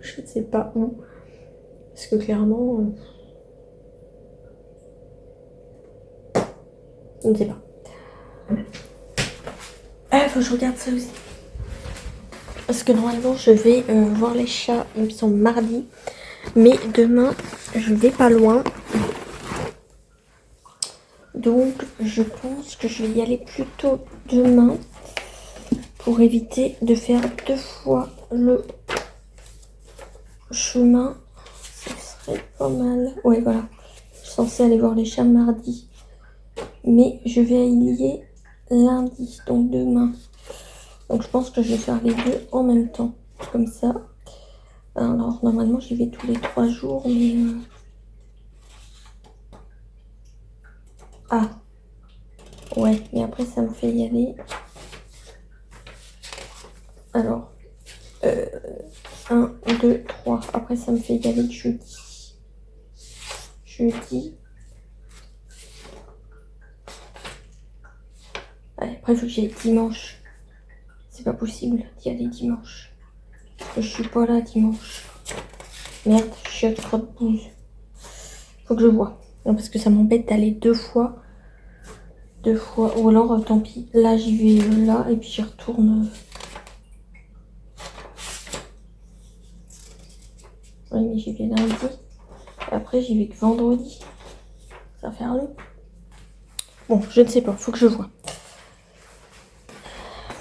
je ne sais pas où. Parce que clairement... je ne sais pas. Faut que je regarde ça aussi. Parce que normalement, je vais voir les chats, il me semble, mardi. Mais demain, je vais pas loin. Donc, je pense que je vais y aller plutôt demain. Pour éviter de faire 2 fois le chemin. Ce serait pas mal. Ouais, voilà. Je suis censée aller voir les chats mardi. Mais je vais y aller lundi, donc demain. Donc, je pense que je vais faire les deux en même temps. Comme ça. Alors, normalement, j'y vais tous les 3 jours, mais... Ah. Ouais, mais après, ça me fait y aller. Alors, 1, 2, 3. Après, ça me fait y aller jeudi. Jeudi. Allez, après, il faut que j'y aille dimanche. C'est pas possible d'y aller dimanche. Parce que je suis pas là dimanche. Merde, chiotte, crotte, bouse. Faut que je vois. Non, parce que ça m'embête d'aller 2 fois. 2 fois. Ou alors, tant pis. Là, j'y vais là. Et puis, j'y retourne. Oui, mais j'y vais lundi. Et après, j'y vais que vendredi. Ça va faire long. Bon, je ne sais pas. Faut que je vois.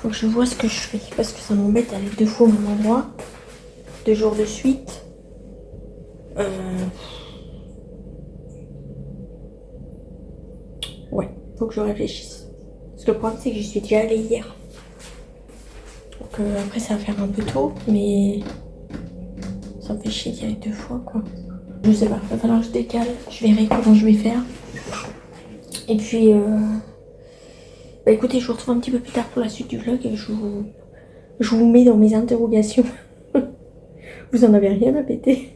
Faut que je vois ce que je fais. Parce que ça m'embête d'aller 2 fois au même endroit. 2 jours de suite. Ouais, faut que je réfléchisse. Parce que le problème, c'est que j'y suis déjà allée hier. Donc après, ça va faire un peu tôt. Mais ça me fait chier d'y aller 2 fois, quoi. Je sais pas. Il va falloir que je décale. Je verrai comment je vais faire. Et puis... Bah écoutez, je vous retrouve un petit peu plus tard pour la suite du vlog et je vous mets dans mes interrogations. Vous en avez rien à péter.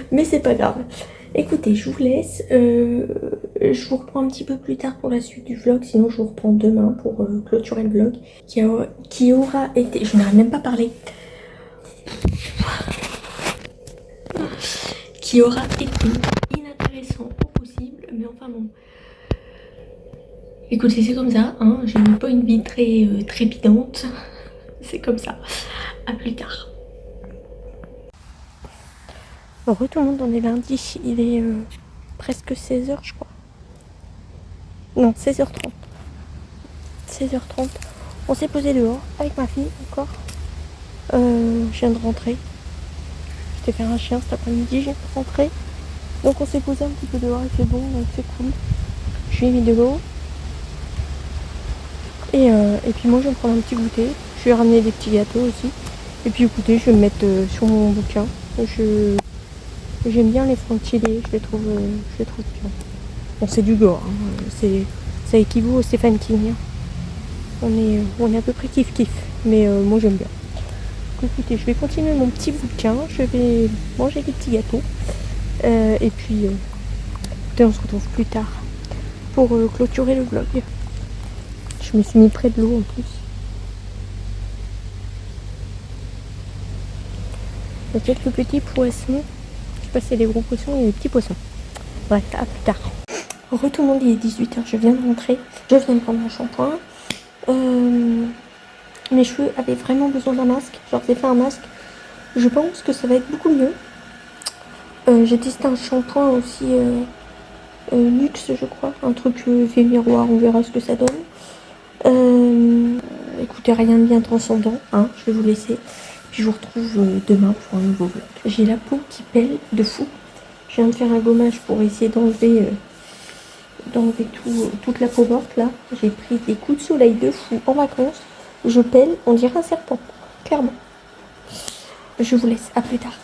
Mais c'est pas grave. Écoutez, je vous laisse. Je vous reprends un petit peu plus tard pour la suite du vlog. Sinon, je vous reprends demain pour clôturer le vlog. Qui aura été... Je n'arrive même pas à parler. Qui aura été inintéressant au possible. Mais enfin bon... Écoutez, c'est comme ça, hein. Je n'ai pas une vie très trépidante. C'est comme ça. À plus tard. Bon, tout le monde, on est lundi. Il est presque 16h, je crois. Non, 16h30. 16h30. On s'est posé dehors avec ma fille encore. Je viens de rentrer. J'étais faire un chien cet après-midi, je viens de rentrer. Donc on s'est posé un petit peu dehors, il fait bon, donc c'est cool. Je lui ai mis de l'eau. Et puis moi je vais me prendre un petit goûter. Je vais ramener des petits gâteaux aussi. Et puis écoutez, je vais me mettre sur mon bouquin. J'aime bien les frontillés, je les trouve bien. Bon, c'est du gore, hein. Ça équivaut au Stephen King. Hein. On est à peu près kiff-kiff. Mais moi j'aime bien. Donc, écoutez, je vais continuer mon petit bouquin. Je vais manger des petits gâteaux. Et puis écoutez, on se retrouve plus tard pour clôturer le vlog. Je me suis mis près de l'eau en plus. Il y a quelques petits poissons. Je sais pas si c'est des gros poissons ou des petits poissons. Bref, à plus tard. Re tout le monde, il est 18h, je viens de rentrer. Je viens de prendre mon shampoing. Mes cheveux avaient vraiment besoin d'un masque. Genre j'ai fait un masque. Je pense que ça va être beaucoup mieux. J'ai testé un shampoing aussi Luxe, je crois. Un truc fait miroir, on verra ce que ça donne. Écoutez, rien de bien transcendant, hein, je vais vous laisser. Puis je vous retrouve demain pour un nouveau vlog. J'ai la peau qui pèle de fou. Je viens de faire un gommage pour essayer d'enlever toute la peau morte là. J'ai pris des coups de soleil de fou en vacances. Je pèle, on dirait un serpent, clairement. Je vous laisse, à plus tard.